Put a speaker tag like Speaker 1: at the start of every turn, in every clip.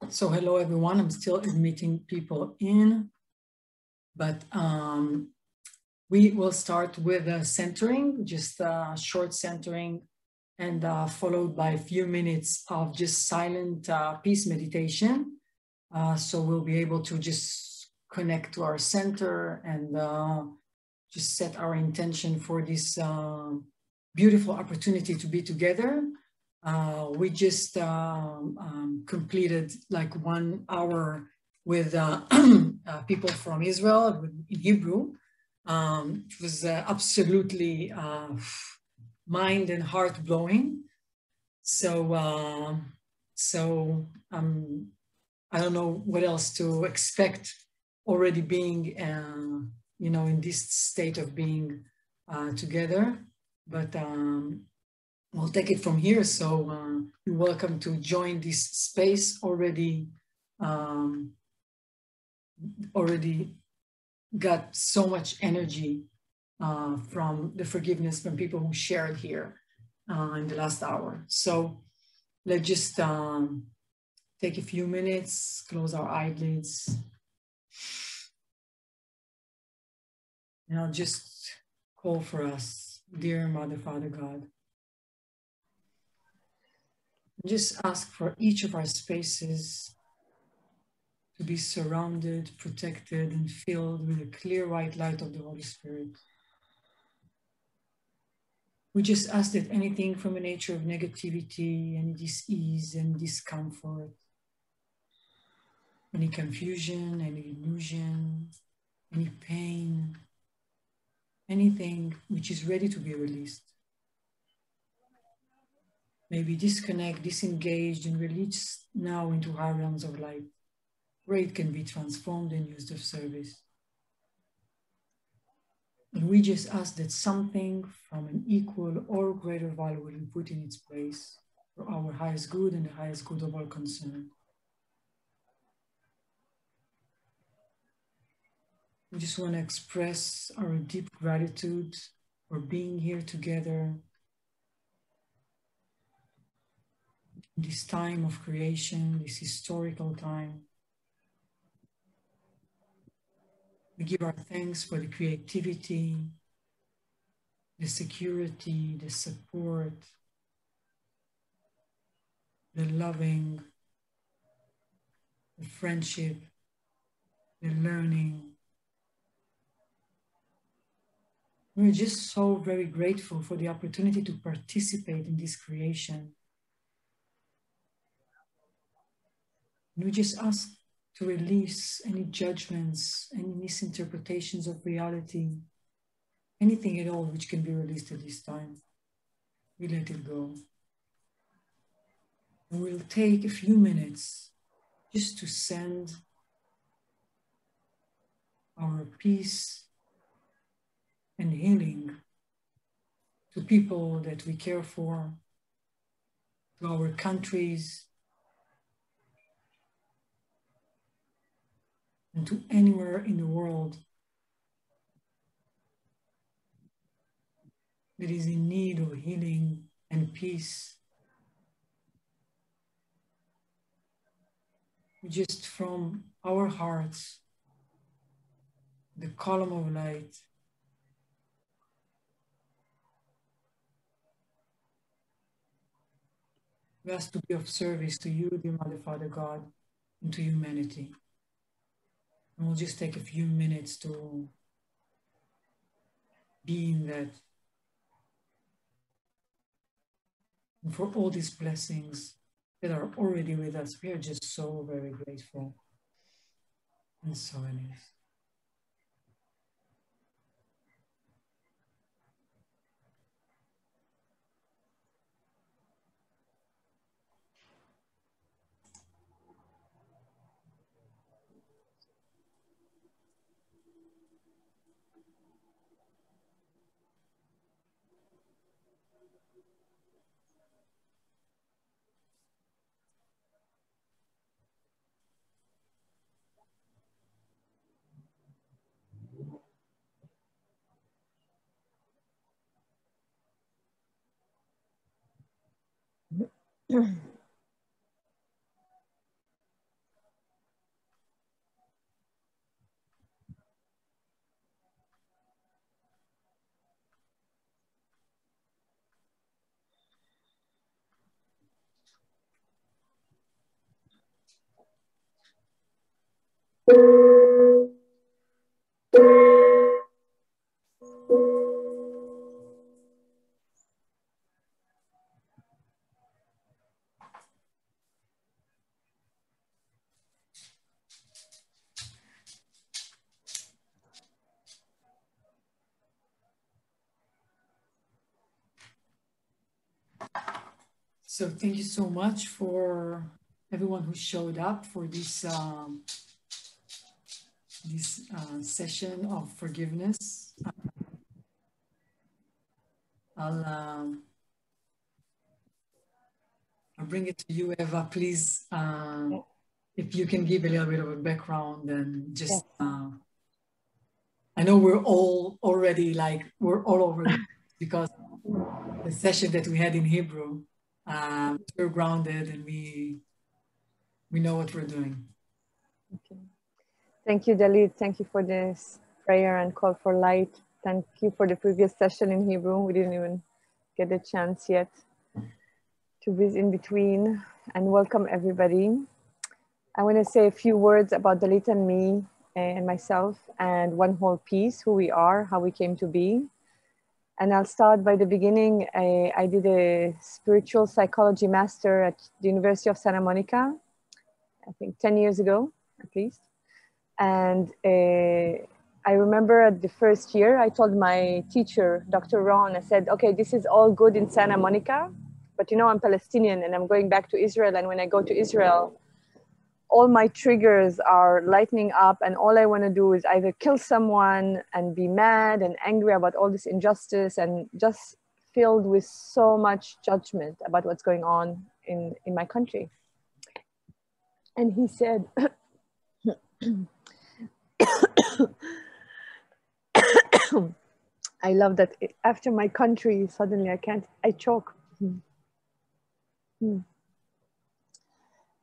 Speaker 1: So hello everyone, I'm still admitting people in, but we will start with a centering, just a short centering, and followed by a few minutes of just silent peace meditation. So we'll be able to just connect to our center and just set our intention for this beautiful opportunity to be together. We just completed like 1 hour with people from Israel in Hebrew. It was absolutely mind and heart blowing. So, I don't know what else to expect already being, in this state of being together, but we'll take it from here. So you're welcome to join this space. Already got so much energy from the forgiveness from people who shared here in the last hour. So let's just take a few minutes, close our eyelids. And I'll just call for us, dear Mother, Father, God. Just ask for each of our spaces to be surrounded, protected, and filled with the clear white light of the Holy Spirit. We just ask that anything from a nature of negativity, any dis-ease, any discomfort, any confusion, any illusion, any pain, anything which is ready to be released, maybe disconnect, disengaged, and released now into higher realms of light, where it can be transformed and used of service. And we just ask that something from an equal or greater value will be put in its place for our highest good and the highest good of all concerned. We just want to express our deep gratitude for being here together in this time of creation, this historical time. We give our thanks for the creativity, the security, the support, the loving, the friendship, the learning. We're just so very grateful for the opportunity to participate in this creation. And we just ask to release any judgments, any misinterpretations of reality, anything at all which can be released at this time. We let it go. And we'll take a few minutes just to send our peace and healing to people that we care for, to our countries, and to anywhere in the world that is in need of healing and peace. Just from our hearts, the column of light, we ask to be of service to you, dear Mother, Father, God, and to humanity. And we'll just take a few minutes to be in that. And for all these blessings that are already with us, we are just so very grateful. And so it is. So thank you so much for everyone who showed up for this session of forgiveness. I'll bring it to you, Eva. Please, if you can give a little bit of a background and just, I know we're all already like, we're all over it because the session that we had in Hebrew, we're grounded and we know what we're doing.
Speaker 2: Okay. Thank you, Dalit. Thank you for this prayer and call for light. Thank you for the previous session in Hebrew. We didn't even get a chance yet to breathe in between, and welcome everybody. I want to say a few words about Dalit and me and myself and one whole piece, who we are, how we came to be. And I'll start by the beginning. I did a spiritual psychology master at the University of Santa Monica, I think 10 years ago, at least. And I remember at the first year, I told my teacher, Dr. Ron, I said, okay, this is all good in Santa Monica, but you know, I'm Palestinian and I'm going back to Israel. And when I go to Israel, all my triggers are lightening up, and all I want to do is either kill someone and be mad and angry about all this injustice and just filled with so much judgment about what's going on in my country. And he said, I love that after my country, suddenly I choke.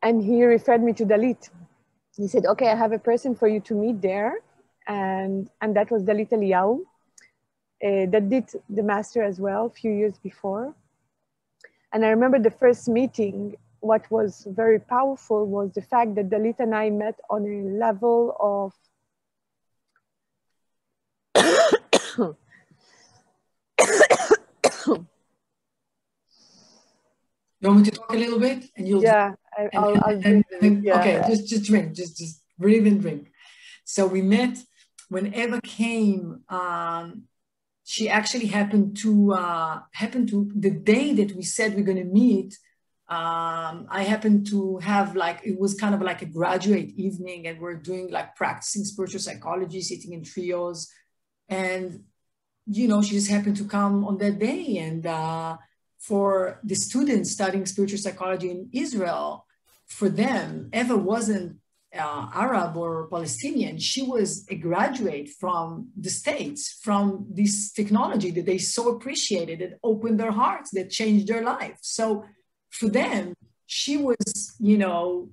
Speaker 2: And he referred me to Dalit. He said, okay, I have a person for you to meet there. And that was Dalit Eliyahu, that did the master as well a few years before. And I remember the first meeting, what was very powerful was the fact that Dalit and I met on a level of
Speaker 1: You want me to talk a little bit? And you'll
Speaker 2: I'll drink.
Speaker 1: Okay, just drink, just breathe and drink. So we met when Eva came. She actually happened to the day that we said we're going to meet. I happened to have it was kind of like a graduate evening, and we're doing practicing spiritual psychology, sitting in trios, and you know, she just happened to come on that day. And for the students studying spiritual psychology in Israel, for them, Eva wasn't Arab or Palestinian. She was a graduate from the States, from this technology that they so appreciated, that opened their hearts, that changed their life. So for them, she was, you know,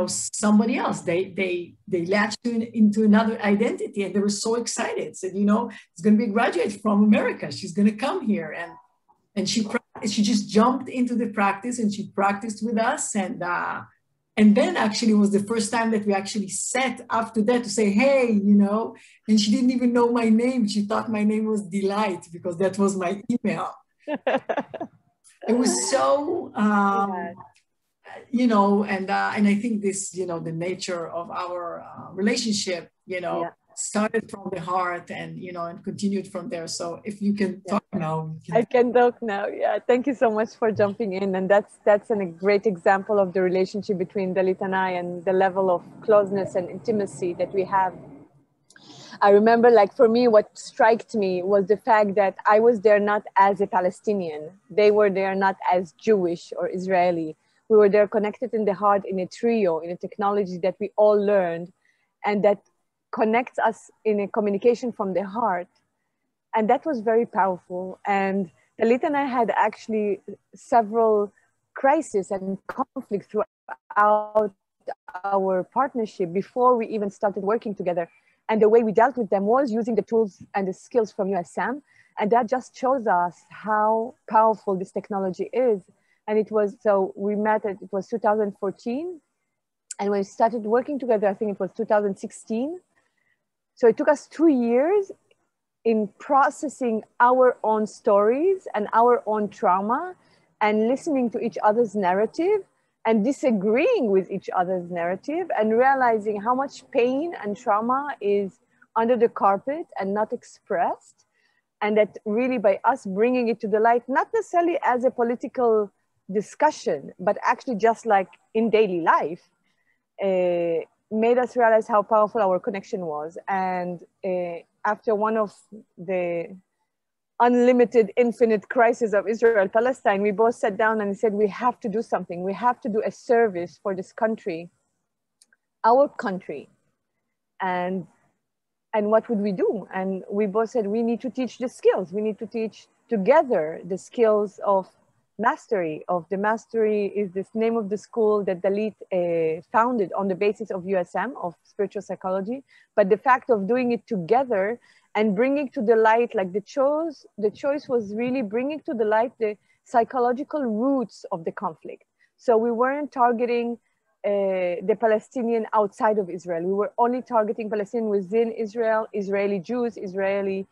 Speaker 1: somebody else. They latched into another identity, and they were so excited. Said, you know, it's going to be a graduate from America. She's going to come here, and she just jumped into the practice, and she practiced with us, and then actually it was the first time that we actually sat after that to say, hey, you know, and she didn't even know my name. She thought my name was Delight because that was my email. It was so, you know, and I think this, you know, the nature of our relationship, you know, started from the heart and, you know, and continued from there. So if you can talk now.
Speaker 2: I can talk now. Yeah. Thank you so much for jumping in. And that's a great example of the relationship between Dalit and I, and the level of closeness and intimacy that we have. I remember, like, for me, what struck me was the fact that I was there not as a Palestinian. They were there not as Jewish or Israeli. We were there connected in the heart, in a trio, in a technology that we all learned, and that connects us in a communication from the heart. And that was very powerful. And Dalit and I had actually several crises and conflicts throughout our partnership before we even started working together. And the way we dealt with them was using the tools and the skills from USM. And that just shows us how powerful this technology is. And it was, so we met, it was 2014. And when we started working together, I think it was 2016. So it took us 2 years in processing our own stories and our own trauma and listening to each other's narrative and disagreeing with each other's narrative and realizing how much pain and trauma is under the carpet and not expressed. And that really by us bringing it to the light, not necessarily as a political discussion, but actually just like in daily life, made us realize how powerful our connection was. And after one of the unlimited, infinite crisis of Israel-Palestine, we both sat down and said, we have to do something. We have to do a service for this country, our country. And what would we do? And we both said, we need to teach the skills. We need to teach together the skills of mastery. The mastery is this name of the school that Dalit founded on the basis of USM, of spiritual psychology. But the fact of doing it together and bringing to the light, like the choice was really bringing to the light the psychological roots of the conflict. So we weren't targeting the Palestinian outside of Israel. We were only targeting Palestinian within Israel, Israeli Jews, Israeli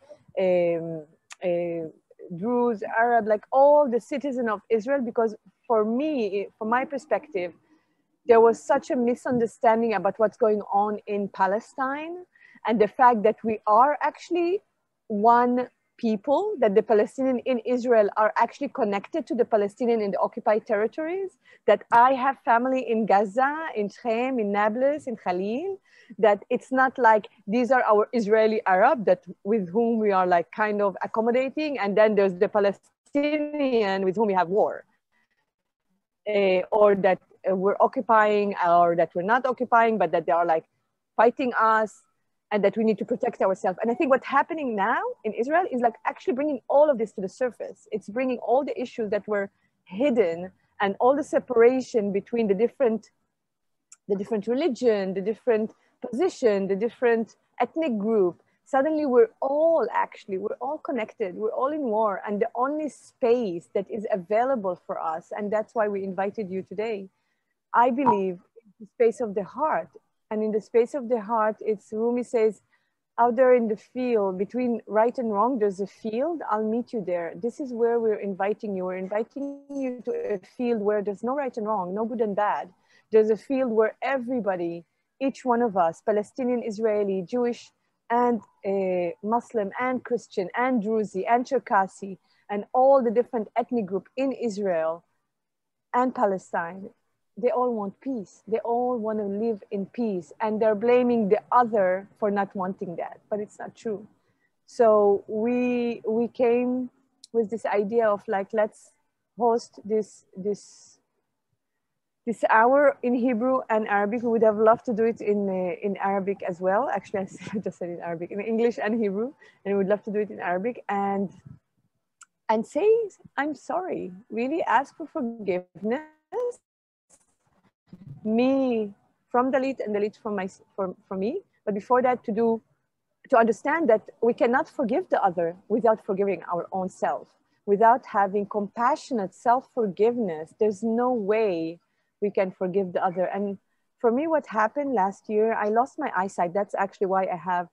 Speaker 2: Druze, Arab, like all the citizens of Israel, because for me, from my perspective, there was such a misunderstanding about what's going on in Palestine and the fact that we are actually one people, that the Palestinians in Israel are actually connected to the Palestinians in the occupied territories, that I have family in Gaza, in Shechem, in Nablus, in Khalil, that it's not like these are our Israeli Arab that with whom we are like kind of accommodating, and then there's the Palestinian with whom we have war, or that we're occupying, or that we're not occupying, but that they are like fighting us, and that we need to protect ourselves. And I think what's happening now in Israel is like actually bringing all of this to the surface. It's bringing all the issues that were hidden and all the separation between the different religion, the different position, the different ethnic group. Suddenly we're all connected. We're all in war. And the only space that is available for us, and that's why we invited you today, I believe, is the space of the heart. And in the space of the heart, it's Rumi says, out there in the field, between right and wrong, there's a field, I'll meet you there. This is where we're inviting you. We're inviting you to a field where there's no right and wrong, no good and bad. There's a field where everybody, each one of us, Palestinian, Israeli, Jewish, and Muslim, and Christian, and Druze, and Cherkassi, and all the different ethnic groups in Israel and Palestine, they all want peace. They all want to live in peace. And they're blaming the other for not wanting that, but it's not true. So we came with this idea of like, let's host this hour in Hebrew and Arabic. We would have loved to do it in Arabic as well. Actually, I just said in Arabic, in English and Hebrew, and we would love to do it in Arabic and say, I'm sorry, really ask for forgiveness. Me from Dalit and Dalit from me. But before that, to understand that we cannot forgive the other without forgiving our own self, without having compassionate self-forgiveness. There's no way we can forgive the other. And for me, what happened last year, I lost my eyesight. That's actually why I have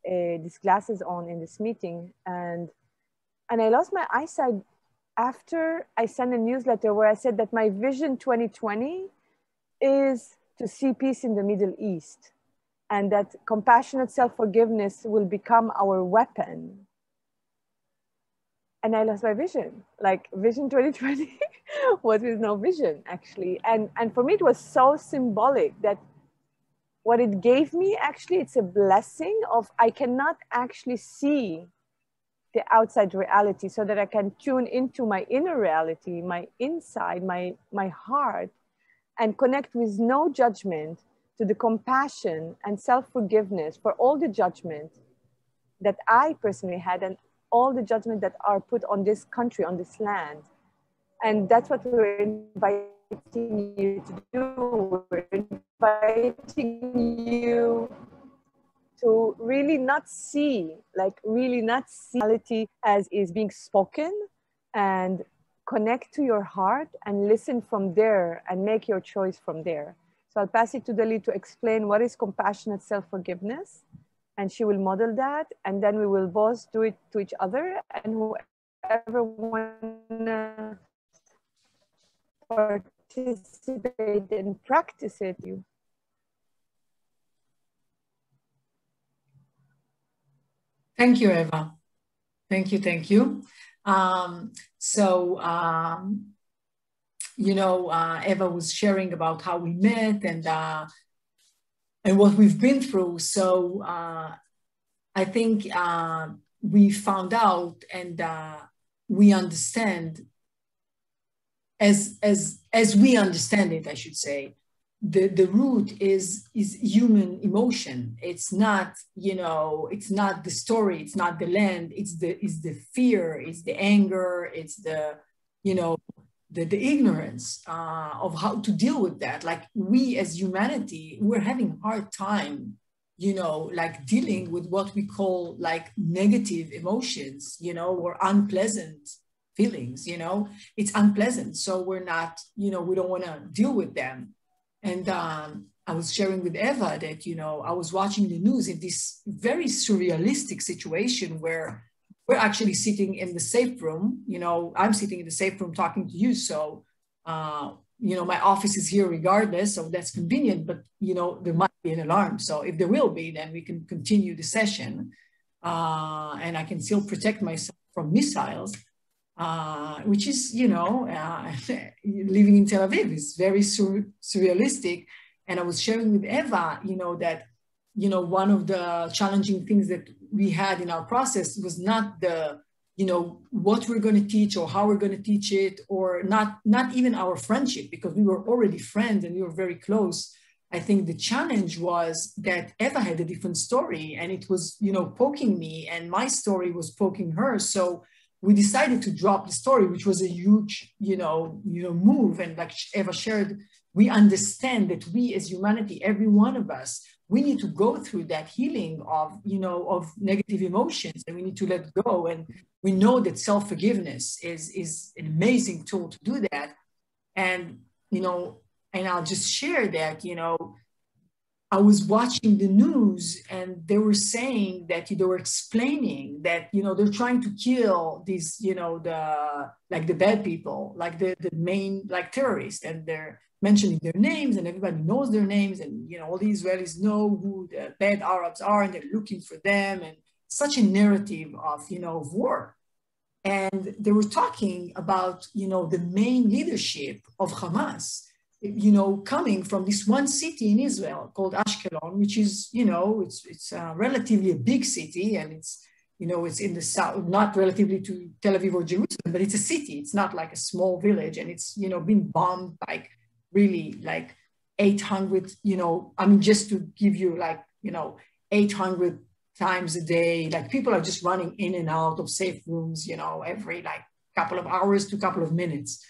Speaker 2: these glasses on in this meeting. And I lost my eyesight after I sent a newsletter where I said that my vision 2020 is to see peace in the Middle East, and that compassionate self-forgiveness will become our weapon. And I lost my vision. Like vision 2020 was with no vision, actually. And for me, it was so symbolic that what it gave me, actually, it's a blessing of I cannot actually see the outside reality so that I can tune into my inner reality, my inside, my heart, and connect with no judgment to the compassion and self-forgiveness for all the judgment that I personally had and all the judgment that are put on this country, on this land. And that's what we're inviting you to do. We're inviting you to really not see reality as is being spoken, and connect to your heart and listen from there and make your choice from there. So I'll pass it to Dalit to explain what is compassionate self-forgiveness, and she will model that, and then we will both do it to each other, and whoever wanna participate and practice it.
Speaker 1: Thank you, Eva. Thank you, thank you. You know, Eva was sharing about how we met and what we've been through. So I think we found out and we understand, as we understand it, I should say, the root is human emotion. It's not, you know, it's not the story, it's not the land, it's the fear, it's the anger, it's the, you know, the ignorance of how to deal with that. Like, we as humanity, we're having a hard time, you know, like dealing with what we call like negative emotions, you know, or unpleasant feelings, you know, it's unpleasant. So we're not, you know, we don't want to deal with them. And I was sharing with Eva that, you know, I was watching the news in this very surrealistic situation where we're actually sitting in the safe room. You know, I'm sitting in the safe room talking to you. So, you know, my office is here regardless, so that's convenient, but, you know, there might be an alarm. So if there will be, then we can continue the session and I can still protect myself from missiles. Which is, you know, living in Tel Aviv is very surrealistic. And I was sharing with Eva, you know, that, you know, one of the challenging things that we had in our process was not the, you know, what we're going to teach or how we're going to teach it, or not even our friendship, because we were already friends and we were very close. I think the challenge was that Eva had a different story and it was, you know, poking me, and my story was poking her. So we decided to drop the story, which was a huge, you know, move. And like Eva shared, we understand that we as humanity, every one of us, we need to go through that healing of, you know, of negative emotions, and we need to let go. And we know that self-forgiveness is an amazing tool to do that. And, you know, and I'll just share that, you know, I was watching the news and they were saying that, they were explaining that, you know, they're trying to kill these, you know, the bad people, like the main, like terrorists, and they're mentioning their names and everybody knows their names. And, you know, all the Israelis know who the bad Arabs are and they're looking for them, and such a narrative of, you know, of war. And they were talking about, you know, the main leadership of Hamas, you know, coming from this one city in Israel called Ashkelon, which is, you know, it's relatively a big city, and it's, you know, it's in the south, not relatively to Tel Aviv or Jerusalem, but it's a city. It's not like a small village, and it's, you know, been bombed like really like 800, you know, I mean, just to give you like, you know, 800 times a day, like people are just running in and out of safe rooms, you know, every like couple of hours to couple of minutes.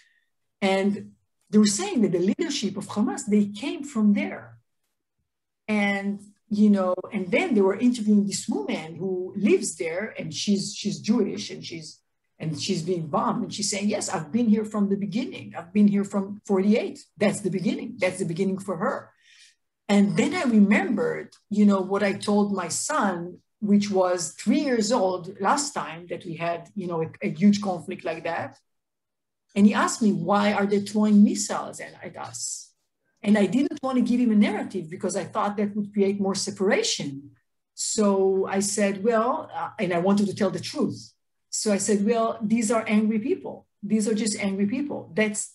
Speaker 1: And they were saying that the leadership of Hamas, they came from there. And, you know, and then they were interviewing this woman who lives there, and she's Jewish, and she's being bombed. And she's saying, yes, I've been here from the beginning. I've been here from 48. That's the beginning. That's the beginning for her. And then I remembered, you know, what I told my son, which was 3 years old last time that we had, you know, a huge conflict like that. And he asked me, why are they throwing missiles at us? And I didn't want to give him a narrative because I thought that would create more separation. So I said, well, and I wanted to tell the truth. So I said, well, these are angry people. These are just angry people. That's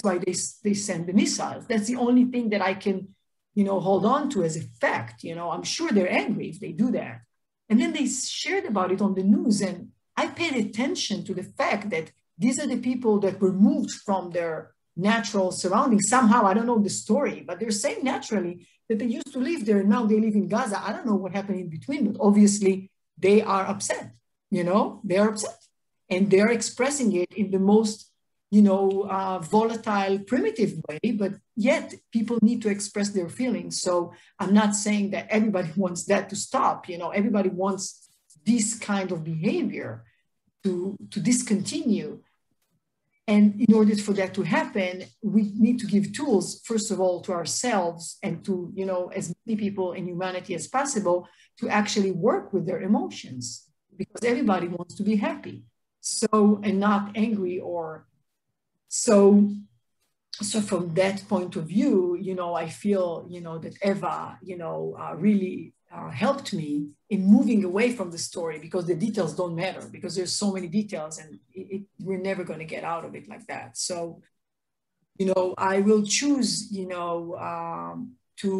Speaker 1: why they send the missiles. That's the only thing that I can, you know, hold on to as a fact. You know, I'm sure they're angry if they do that. And then they shared about it on the news. And I paid attention to the fact that these are the people that were moved from their natural surroundings. Somehow, I don't know the story, but they're saying naturally that they used to live there. And now they live in Gaza. I don't know what happened in between, but obviously they are upset, you know, they are upset. And they're expressing it in the most, you know, volatile, primitive way, but yet people need to express their feelings. So I'm not saying that everybody wants that to stop. You know, everybody wants this kind of behavior to discontinue. And in order for that to happen, we need to give tools, first of all, to ourselves and to, you know, as many people in humanity as possible to actually work with their emotions, because everybody wants to be happy. So, and not angry or so. So from that point of view, you know, I feel, you know, that Eva, you know, really helped me in moving away from the story, because the details don't matter, because there's so many details and we're never going to get out of it like that. So, you know, I will choose, you know, to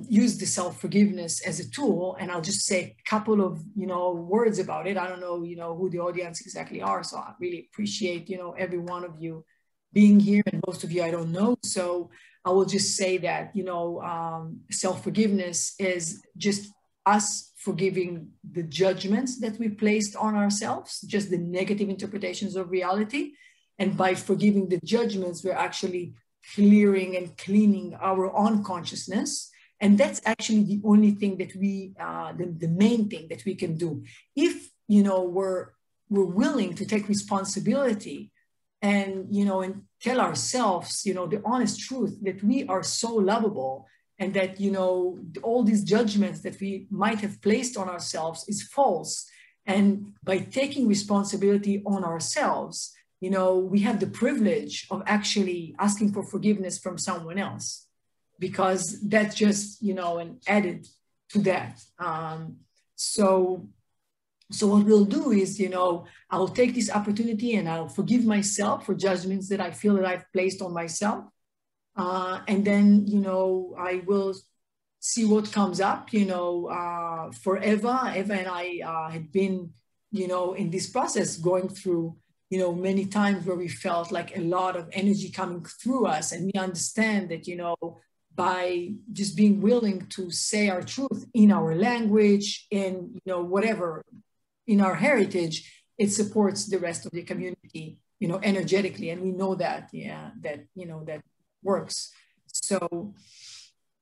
Speaker 1: use the self-forgiveness as a tool. And I'll just say a couple of, you know, words about it. I don't know, you know, who the audience exactly are. So I really appreciate, you know, every one of you being here, and most of you I don't know. So I will just say that, you know, self-forgiveness is just us forgiving the judgments that we placed on ourselves, just the negative interpretations of reality. And by forgiving the judgments, we're actually clearing and cleaning our own consciousness. And that's actually the only thing that we, the main thing that we can do. If, you know, we're willing to take responsibility and, you know, and tell ourselves, you know, the honest truth that we are so lovable, and that, you know, all these judgments that we might have placed on ourselves is false. And by taking responsibility on ourselves, you know, we have the privilege of actually asking for forgiveness from someone else, because that's just, you know, and added to that. So what we'll do is, you know, I'll take this opportunity and I'll forgive myself for judgments that I feel that I've placed on myself. And then, you know, I will see what comes up, you know, for Eva. Eva and I had been, you know, in this process going through, you know, many times where we felt like a lot of energy coming through us. And we understand that, you know, by just being willing to say our truth in our language, in, you know, whatever, in our heritage, it supports the rest of the community, you know, energetically. And we know that, yeah, that, you know, that works. So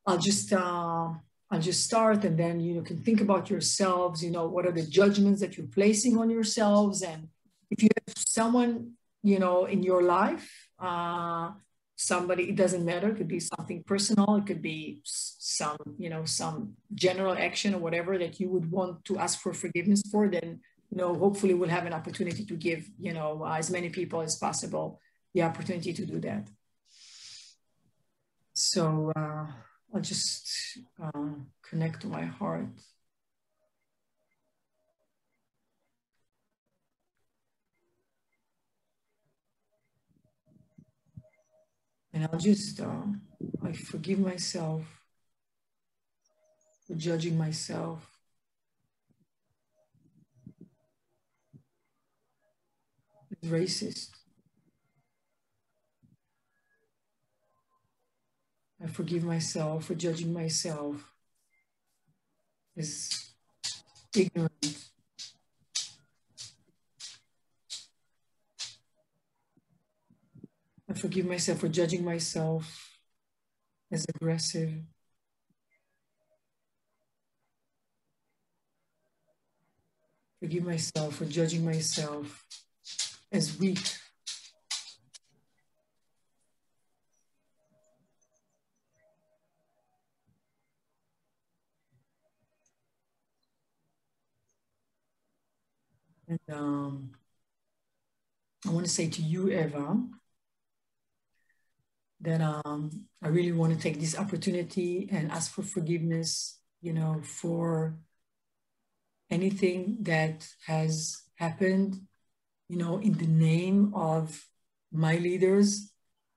Speaker 1: I'll just start, and then, you know, can think about yourselves, you know, what are the judgments that you're placing on yourselves? And if you have someone, you know, in your life, somebody, it doesn't matter, it could be something personal, it could be some, you know, some general action or whatever that you would want to ask for forgiveness for, then, you know, hopefully we'll have an opportunity to give, you know, as many people as possible the opportunity to do that. So I'll just connect to my heart. And I'll just, I forgive myself for judging myself. As racist. I forgive myself for judging myself as ignorant. I forgive myself for judging myself as aggressive. Forgive myself for judging myself as weak. And I want to say to you, Eva, that I really want to take this opportunity and ask for forgiveness, you know, for anything that has happened, you know, in the name of my leaders,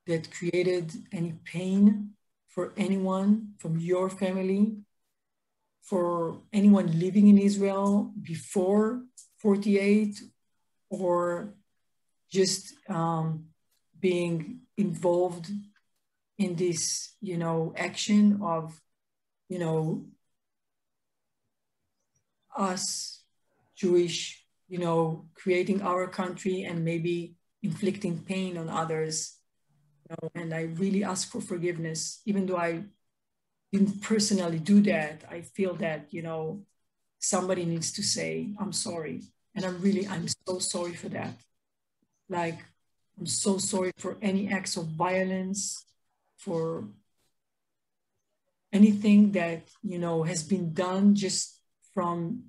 Speaker 1: that created any pain for anyone from your family, for anyone living in Israel before 48, or just being involved in this, you know, action of, you know, us Jewish, you know, creating our country and maybe inflicting pain on others. You know, and I really ask for forgiveness, even though I didn't personally do that. I feel that, you know, somebody needs to say, I'm sorry. And I'm so sorry for that. Like, I'm so sorry for any acts of violence, for anything that, you know, has been done just from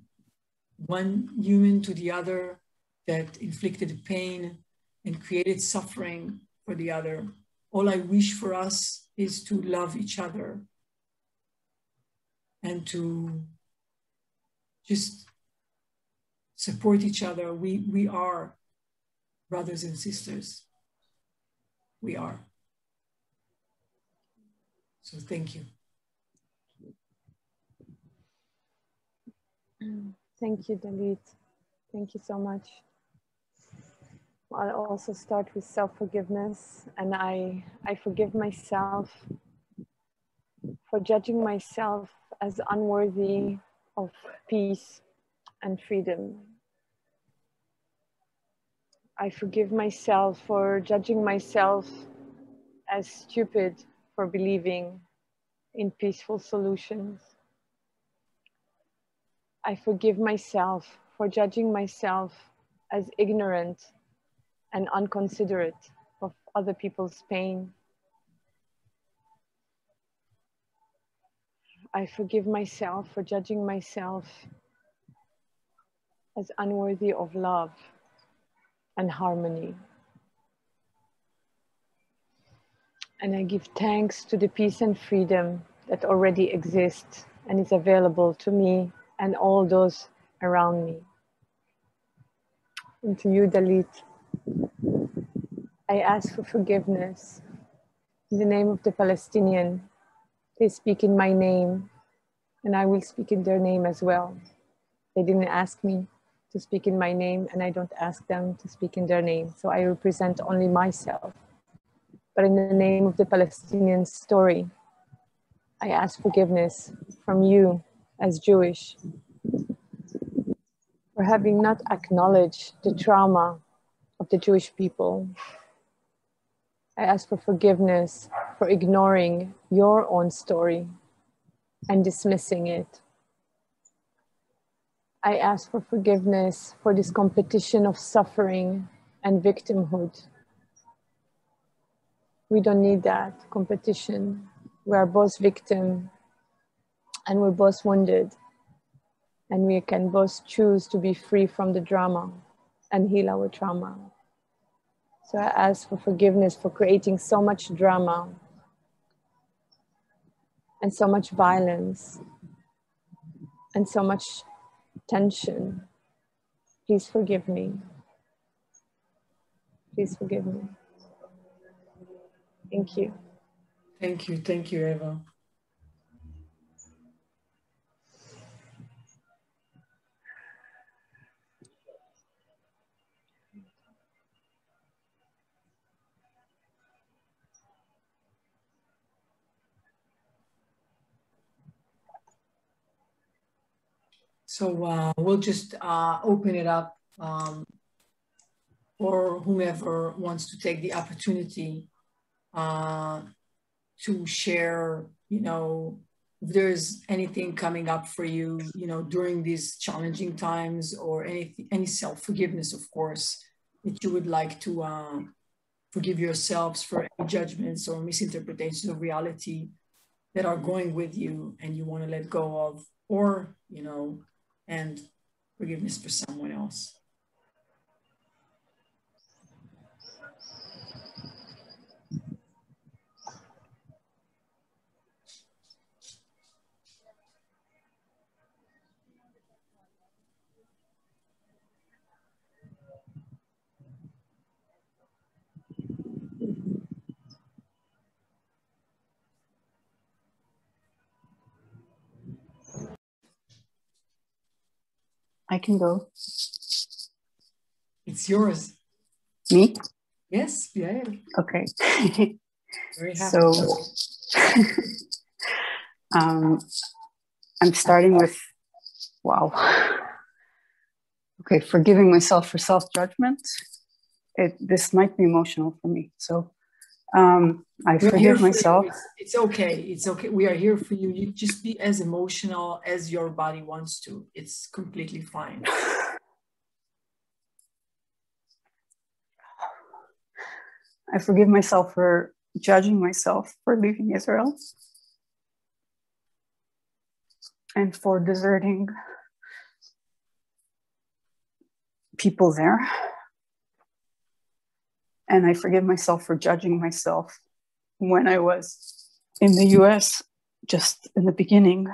Speaker 1: one human to the other that inflicted pain and created suffering for the other. All I wish for us is to love each other and to just support each other. We are brothers and sisters. We are. So thank you.
Speaker 2: Thank you, Dalit. Thank you so much. I'll also start with self-forgiveness, and I forgive myself for judging myself as unworthy of peace and freedom. I forgive myself for judging myself as stupid for believing in peaceful solutions. I forgive myself for judging myself as ignorant and unconsiderate of other people's pain. I forgive myself for judging myself as unworthy of love and harmony. And I give thanks to the peace and freedom that already exists and is available to me and all those around me. And to you, Dalit, I ask for forgiveness in the name of the Palestinian. They speak in my name, and I will speak in their name as well. They didn't ask me to speak in my name, and I don't ask them to speak in their name. So I represent only myself. But in the name of the Palestinian story, I ask forgiveness from you as Jewish for having not acknowledged the trauma of the Jewish people. I ask for forgiveness for ignoring your own story and dismissing it. I ask for forgiveness for this competition of suffering and victimhood. We don't need that competition. We are both victim and we're both wounded. And we can both choose to be free from the drama and heal our trauma. So I ask for forgiveness for creating so much drama and so much violence and so much tension. Please forgive me. Please forgive me. Thank you.
Speaker 1: Thank you, Eva. So we'll just open it up for whomever wants to take the opportunity to share, you know, if there's anything coming up for you, you know, during these challenging times, or any self-forgiveness, of course, that you would like to forgive yourselves for any judgments or misinterpretations of reality that are going with you and you want to let go of, or, you know, and forgiveness for someone else.
Speaker 3: I can go.
Speaker 1: It's yours.
Speaker 3: Me?
Speaker 1: Yes, yeah.
Speaker 3: Okay.
Speaker 1: Very happy.
Speaker 3: So I'm starting with, wow. Okay, forgiving myself for self-judgment. This might be emotional for me. So I forgive myself.
Speaker 1: It's okay. It's okay. We are here for you. You just be as emotional as your body wants to. It's completely fine.
Speaker 3: I forgive myself for judging myself for leaving Israel and for deserting people there. And I forgive myself for judging myself when I was in the US, just in the beginning.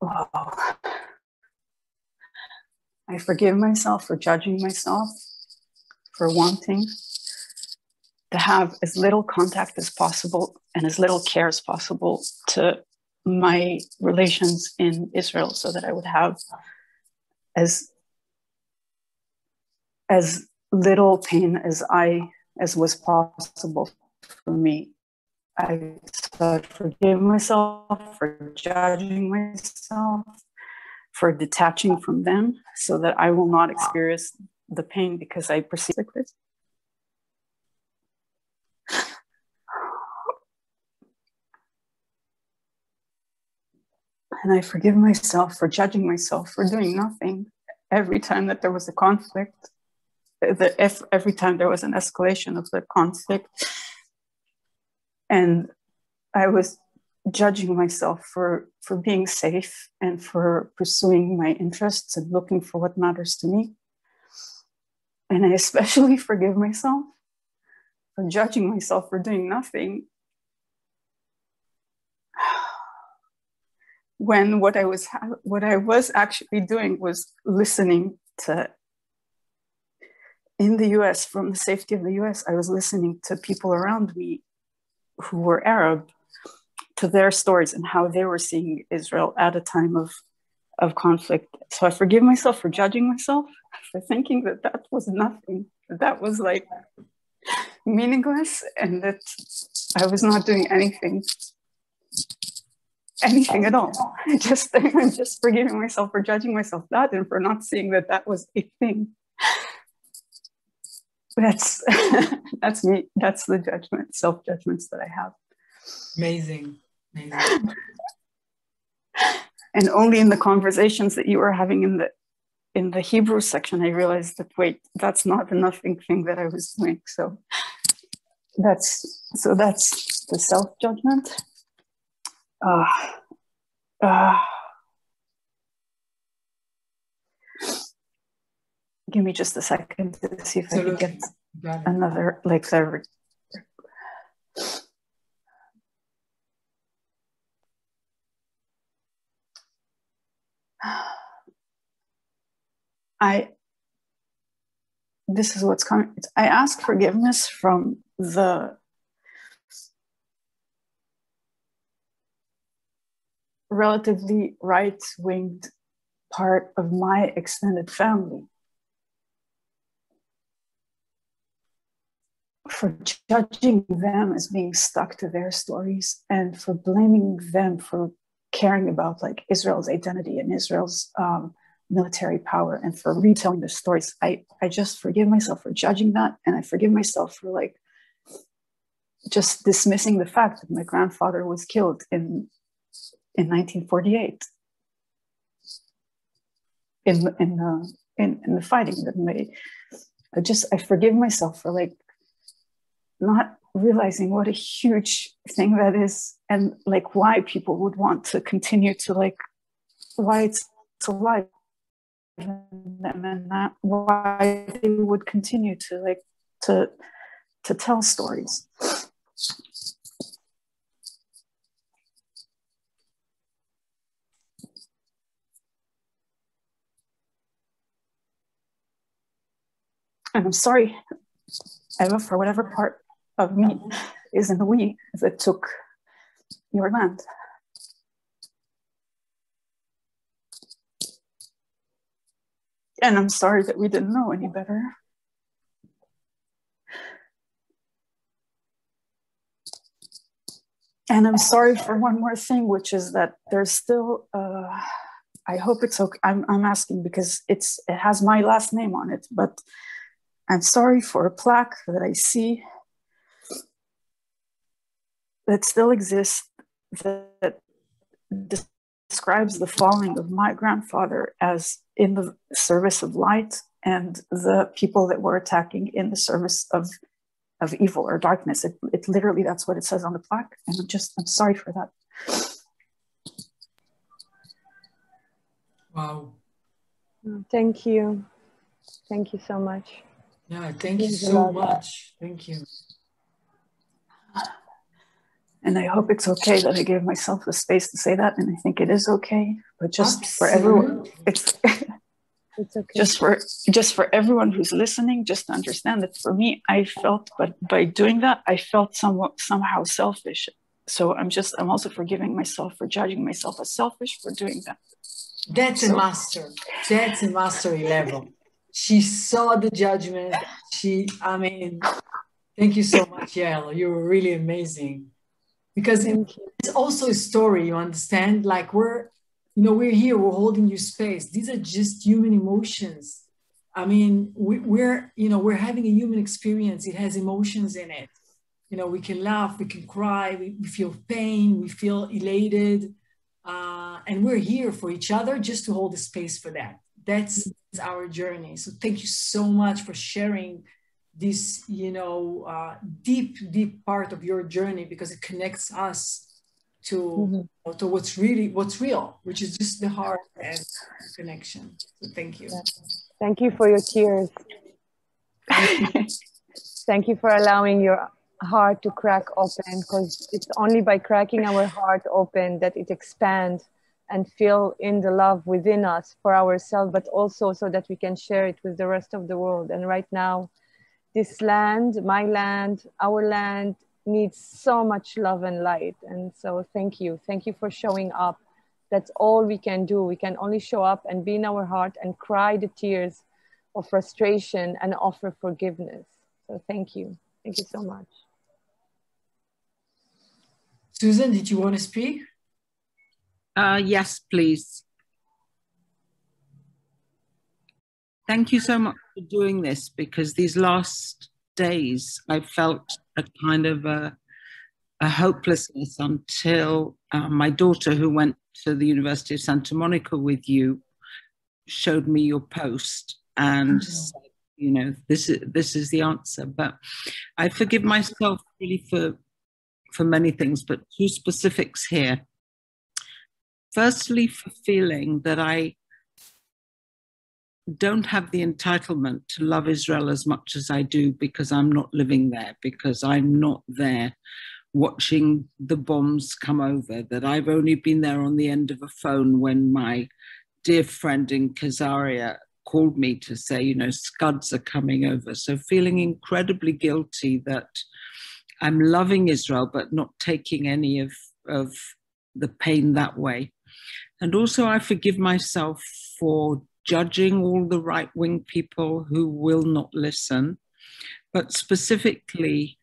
Speaker 3: Wow. I forgive myself for judging myself, for wanting to have as little contact as possible and as little care as possible to my relations in Israel, so that I would have as little pain as was possible for me. I forgive myself for judging myself, for detaching from them, so that I will not experience the pain because I perceive it like this. And I forgive myself for judging myself for doing nothing every time that there was a conflict, every time there was an escalation of the conflict. And I was judging myself for being safe and for pursuing my interests and looking for what matters to me. And I especially forgive myself for judging myself for doing nothing when what I was actually doing was listening to, in the US, from the safety of the US, I was listening to people around me who were Arab, to their stories and how they were seeing Israel at a time of conflict. So I forgive myself for judging myself, for thinking that that was nothing, that was like meaningless, and that I was not doing anything at all. I'm just forgiving myself for judging myself that, and for not seeing that that was a thing. That's me. That's the judgment, self-judgments that I have.
Speaker 1: Amazing.
Speaker 3: And only in the conversations that you were having in the Hebrew section, I realized that, wait, that's not the nothing thing that I was doing. So that's the self-judgment. Give me just a second to see if I can get another, like the. This is what's coming. I ask forgiveness from the relatively right-winged part of my extended family for judging them as being stuck to their stories, and for blaming them for caring about like Israel's identity and Israel's military power, and for retelling the stories. I just forgive myself for judging that, and I forgive myself for like just dismissing the fact that my grandfather was killed in 1948 in the fighting that made. I forgive myself for like not realizing what a huge thing that is, and like why people would want to continue to like, why it's alive in them, and that why they would continue to like to tell stories. And I'm sorry, Eva, for whatever part of me is in the we that took your land. And I'm sorry that we didn't know any better. And I'm sorry for one more thing, which is that there's still, I hope it's okay. I'm asking because it has my last name on it, but I'm sorry for a plaque that I see that still exists that describes the falling of my grandfather as in the service of light and the people that were attacking in the service of evil or darkness. It literally, that's what it says on the plaque. And I'm sorry for that.
Speaker 1: Wow.
Speaker 2: Thank you. Thank you so much.
Speaker 1: Yeah, thank you so much. Thank you.
Speaker 3: And I hope it's okay that I gave myself the space to say that. And I think it is okay, but just
Speaker 1: Absolutely.
Speaker 3: for everyone, it's
Speaker 2: okay.
Speaker 3: just for everyone who's listening, just to understand that for me, I felt, but by doing that, I felt somehow selfish. So I'm also forgiving myself for judging myself as selfish for doing that.
Speaker 1: That's a master. That's a mastery level. She saw the judgment. Thank you so much, Yael. You were really amazing. Because it's also a story, you understand? Like we're here, we're holding you space. These are just human emotions. I mean, we're having a human experience. It has emotions in it. We can laugh, we can cry, we feel pain, we feel elated. And we're here for each other just to hold the space for that. That's our journey. So thank you so much for sharing this, deep part of your journey, because it connects us to what's real, which is just the heart and connection. So thank you.
Speaker 2: Thank you for your tears. Thank you for allowing your heart to crack open, because it's only by cracking our heart open that it expands and feel in the love within us for ourselves, but also so that we can share it with the rest of the world. And right now, this land, my land, our land needs so much love and light. And so thank you. Thank you for showing up. That's all we can do. We can only show up and be in our heart and cry the tears of frustration and offer forgiveness. So thank you. Thank you so much.
Speaker 1: Susan, did you want to speak?
Speaker 4: Yes, please. Thank you so much for doing this, because these last days I felt a kind of a hopelessness until my daughter, who went to the University of Santa Monica with you, showed me your post and said, this is the answer. But I forgive myself really for many things, but two specifics here. Firstly, for feeling that I don't have the entitlement to love Israel as much as I do, because I'm not living there, because I'm not there watching the bombs come over, that I've only been there on the end of a phone when my dear friend in Khazaria called me to say, Scuds are coming over. So feeling incredibly guilty that I'm loving Israel, but not taking any of the pain that way. And also I forgive myself for judging all the right-wing people who will not listen, but specifically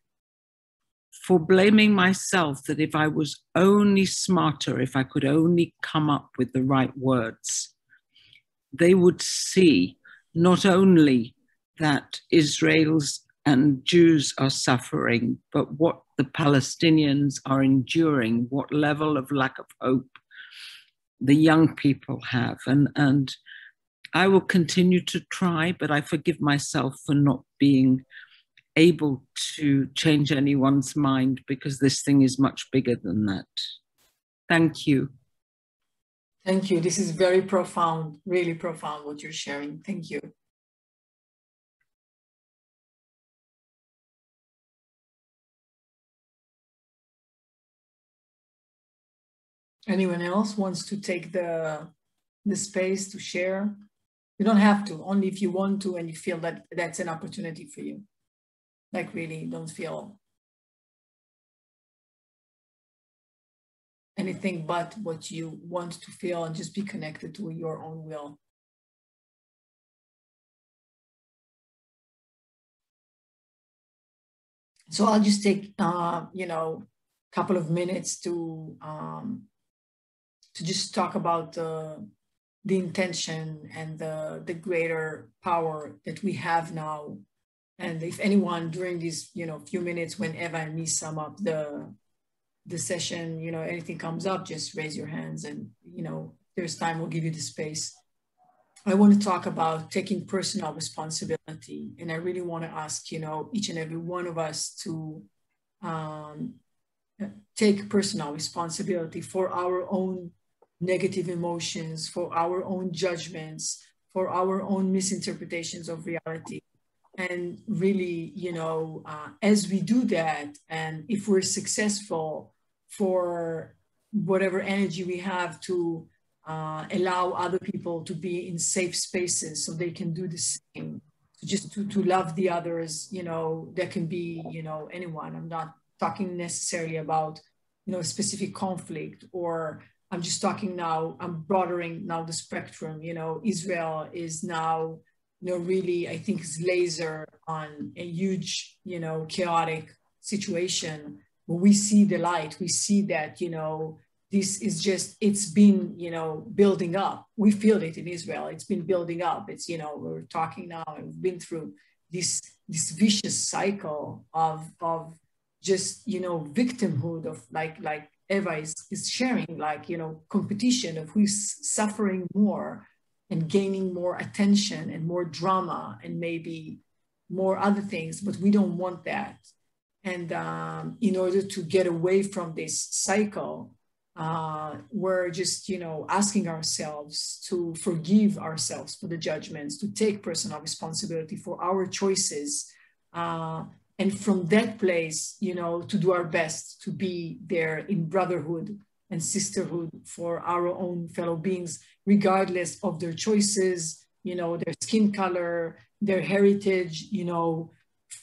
Speaker 4: for blaming myself that if I was only smarter, if I could only come up with the right words, they would see not only that Israel's and Jews are suffering, but what the Palestinians are enduring, what level of lack of hope the young people have. And I will continue to try, but I forgive myself for not being able to change anyone's mind, because this thing is much bigger than that. Thank you.
Speaker 1: Thank you. This is very profound, really profound what you're sharing. Thank you. Anyone else wants to take the space to share? You don't have to, only if you want to and you feel that that's an opportunity for you. Like really don't feel anything but what you want to feel, and just be connected to your own will. So I'll just take, a couple of minutes to just talk about the intention and the greater power that we have now. And if anyone during these, few minutes, whenever I may sum up the session, anything comes up, just raise your hands, and, there's time, we'll give you the space. I want to talk about taking personal responsibility. And I really want to ask, each and every one of us to take personal responsibility for our own negative emotions, for our own judgments, for our own misinterpretations of reality. And really, as we do that, and if we're successful, for whatever energy we have to allow other people to be in safe spaces so they can do the same, just to love the others, that can be, anyone. I'm not talking necessarily about, a specific conflict, or I'm just talking now, I'm broadening now the spectrum. Israel is now, really, I think, is laser on a huge, chaotic situation. But we see the light. We see that, this is just, it's been, building up. We feel it in Israel. It's been building up. It's, we're talking now, and we've been through this vicious cycle of just, victimhood of like Eva is sharing, like, competition of who's suffering more and gaining more attention and more drama and maybe more other things, but we don't want that. And in order to get away from this cycle, we're just, asking ourselves to forgive ourselves for the judgments, to take personal responsibility for our choices. And from that place, to do our best to be there in brotherhood and sisterhood for our own fellow beings, regardless of their choices, their skin color, their heritage,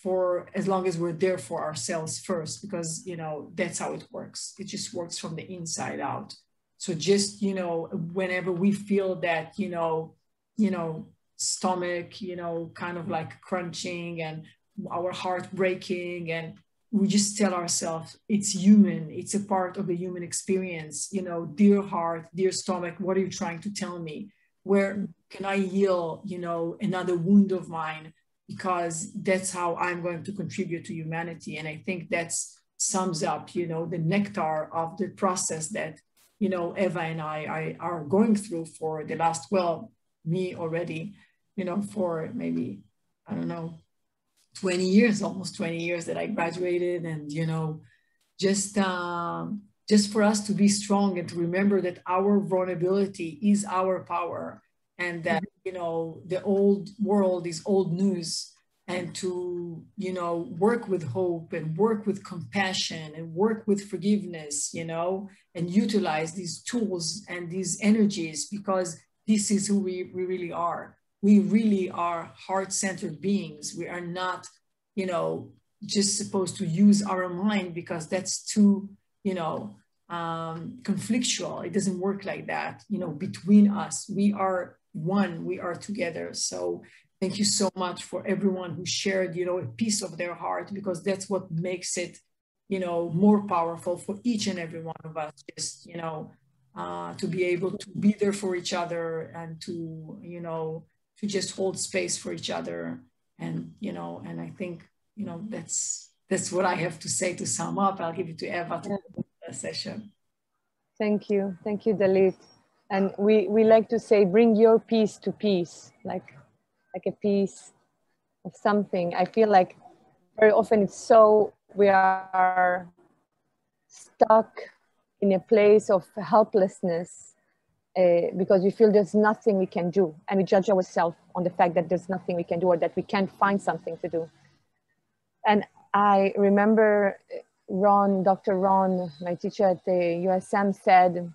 Speaker 1: for as long as we're there for ourselves first, because, that's how it works. It just works from the inside out. So just, whenever we feel that, stomach, kind of like crunching and our heart breaking, and we just tell ourselves it's human, it's a part of the human experience, dear heart, dear stomach, what are you trying to tell me? Where can I heal, another wound of mine? Because that's how I'm going to contribute to humanity. And I think that sums up, the nectar of the process that, Eva and I are going through for the last, well, me already, for maybe, I don't know, 20 years, almost 20 years that I graduated. And, just for us to be strong and to remember that our vulnerability is our power, and that, the old world is old news, and to, work with hope and work with compassion and work with forgiveness, and utilize these tools and these energies, because this is who we really are. We really are heart-centered beings. We are not, just supposed to use our mind, because that's too, conflictual. It doesn't work like that. Between us, we are one, we are together. So thank you so much for everyone who shared, a piece of their heart, because that's what makes it, more powerful for each and every one of us. Just, to be able to be there for each other, and to, to just hold space for each other. And, and I think, that's what I have to say to sum up. I'll give it to Eva to end the session.
Speaker 2: Thank you, Dalit. And we like to say, bring your piece to peace, like a piece of something. I feel like very often it's so, we are stuck in a place of helplessness, because we feel there's nothing we can do, and we judge ourselves on the fact that there's nothing we can do, or that we can't find something to do. And I remember Dr. Ron, my teacher at the USM, said,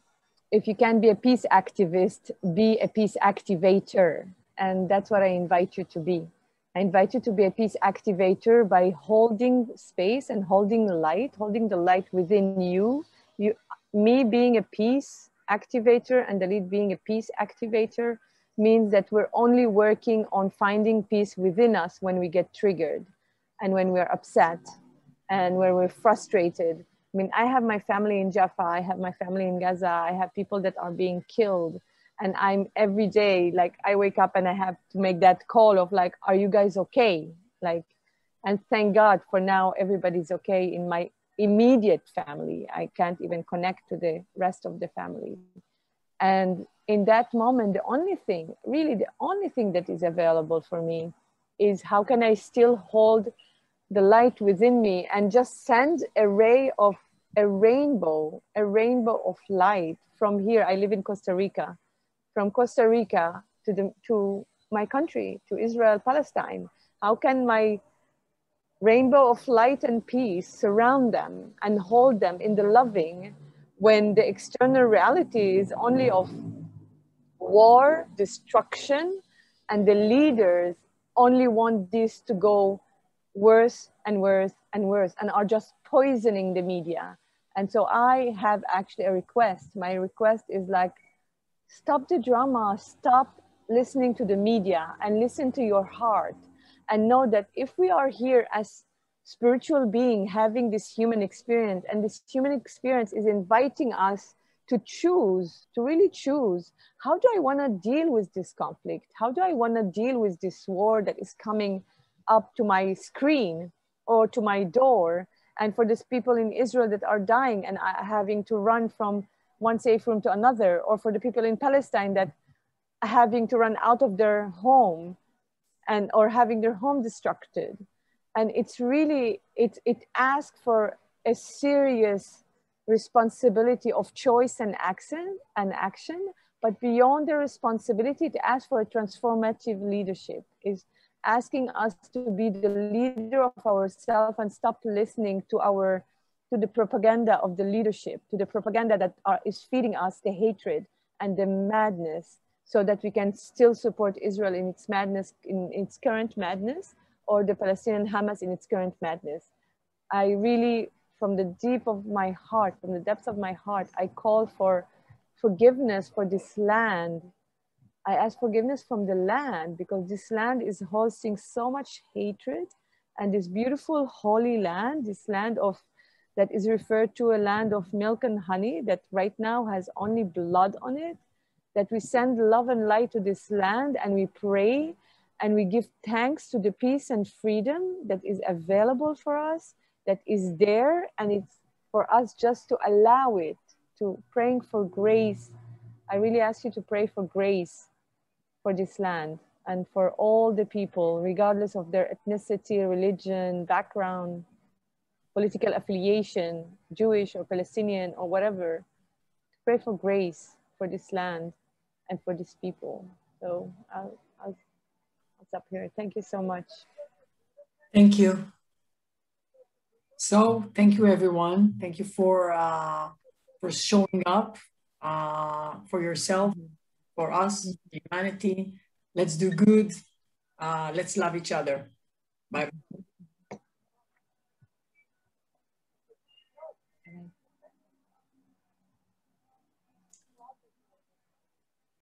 Speaker 2: if you can be a peace activist, be a peace activator. And that's what I invite you to be. I invite you to be a peace activator by holding space and holding the light within you. Me being a peace activator and Dalit being a peace activator means that we're only working on finding peace within us when we get triggered, and when we're upset, and when we're frustrated. I mean, I have my family in Jaffa, I have my family in Gaza, I have people that are being killed. And I'm every day, like, I wake up and I have to make that call of like, are you guys okay? Like, and thank God for now, everybody's okay in my immediate family. I can't even connect to the rest of the family. And in that moment, the only thing, really the only thing that is available for me is how can I still hold the light within me and just send a ray of a rainbow of light from here. I live in Costa Rica, from Costa Rica to my country, to Israel, Palestine. How can my rainbow of light and peace surround them and hold them in the loving when the external reality is only of war, destruction, and the leaders only want this to go worse and worse and worse and are just poisoning the media. And so I have actually a request. My request is like, stop the drama, stop listening to the media and listen to your heart and know that if we are here as spiritual being having this human experience, and this human experience is inviting us to choose, to really choose, how do I want to deal with this conflict? How do I want to deal with this war that is coming up to my screen or to my door? And for these people in Israel that are dying and having to run from one safe room to another, or for the people in Palestine that are having to run out of their home and or having their home destructed. And it's really, it asks for a serious responsibility of choice and action, but beyond the responsibility, it asks for a transformative leadership. Is asking us to be the leader of ourselves and stop listening to the propaganda of the leadership, to the propaganda that is feeding us the hatred and the madness, so that we can still support Israel in its madness, in its current madness, or the Palestinian Hamas in its current madness. I really, from the deep of my heart, from the depths of my heart, I call for forgiveness for this land. I ask forgiveness from the land, because this land is hosting so much hatred, and this beautiful holy land, this land that is referred to a land of milk and honey, that right now has only blood on it, that we send love and light to this land, and we pray and we give thanks to the peace and freedom that is available for us, that is there, and it's for us just to allow it, to praying for grace. I really ask you to pray for grace for this land and for all the people, regardless of their ethnicity, religion, background, political affiliation, Jewish or Palestinian or whatever. Pray for grace for this land and for these people. So I'll stop here. Thank you so much.
Speaker 1: Thank you. So thank you, everyone. Thank you for showing up for yourself, for us, humanity. Let's do good. Let's love each other. Bye.